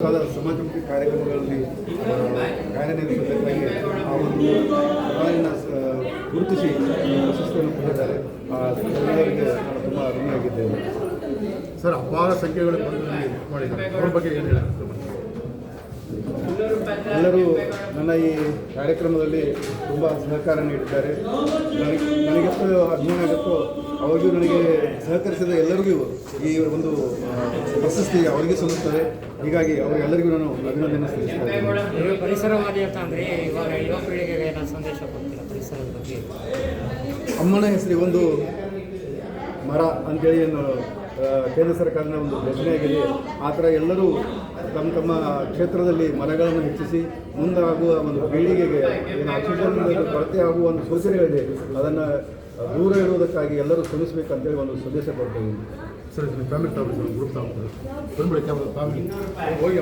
ಸಮಾಜಮುಖಿ ಕಾರ್ಯಕ್ರಮಗಳಲ್ಲಿ ಕಾರ್ಯನಿರ್ವಹಿಸಬೇಕಾಗಿ ಆ ಒಂದು ಸವಾಲಿನ ಗುರುತಿಸಿ ಪ್ರಶಸ್ತಿಯನ್ನು ಪಡೆದಿದ್ದಾರೆ. ಎಲ್ಲರಿಗೆ ನಾನು ತುಂಬ ಋಣಿಯಾಗಿದ್ದೇನೆ. ಸರ್, ಅಪಾರ ಸಂಖ್ಯೆಗಳು ಬಂದು ಮಾಡಿದ್ದಾರೆ. ಅವ್ರ ಬಗ್ಗೆ ಏನು ಹೇಳಬೇಕು? ಎಲ್ಲರೂ ನನ್ನ ಈ ಕಾರ್ಯಕ್ರಮದಲ್ಲಿ ತುಂಬ ಸಹಕಾರ ನೀಡಿದ್ದಾರೆ. ನನಗೆಷ್ಟು ಅಭಿಮಾನ ಆಗುತ್ತೋ ಅವರಿಗೂ ನನಗೆ ಸಹಕರಿಸಿದ ಎಲ್ಲರಿಗೂ ಈ ಒಂದು ಪ್ರಶಸ್ತಿ ಅವರಿಗೆ ಸಲ್ಲುತ್ತದೆ. ಹೀಗಾಗಿ ಅವರೆಲ್ಲರಿಗೂ ನಾನು ಅಭಿನಂದನೆ ಸಲ್ಲಿಸ್ತೇನೆ. ಪರಿಸರವಾದಿ ಅಂತ ಅಂದರೆ ಇವಾಗ ಯುವ ಪೀಳಿಗೆಗೆ ನಾನು ಸಂದೇಶ ಕೊಡ್ತೀನಿ ಪರಿಸರದ ಬಗ್ಗೆ. ಅಮ್ಮನ ಹೆಸರು ಒಂದು ಮರ ಅಂತೇಳಿ ಏನು ಕೇಂದ್ರ ಸರ್ಕಾರದ ಒಂದು ಘೋಷಣೆಯಾಗಿದೆ. ಆ ಥರ ಎಲ್ಲರೂ ತಮ್ಮ ತಮ್ಮ ಕ್ಷೇತ್ರದಲ್ಲಿ ಮರಗಳನ್ನು ಹೆಚ್ಚಿಸಿ ಮುಂದಾಗುವ ಒಂದು ಪೀಳಿಗೆಗೆ ಏನು ಆಕ್ಸಿಜನ್ ಕೊರತೆ ಆಗುವ ಒಂದು ಸೂಚನೆಗಳಿದೆ, ಅದನ್ನು ದೂರ ಇರುವುದಕ್ಕಾಗಿ ಎಲ್ಲರೂ ಶ್ರಮಿಸಬೇಕಂತೇಳಿ ಒಂದು ಸಂದೇಶ ಕೊಡ್ತೇವೆ. ಸರ್, ಫ್ಯಾಮಿಲಿ ಗ್ರೂಪ್ ಫ್ಯಾಮಿಲಿ ಹೋಗಿ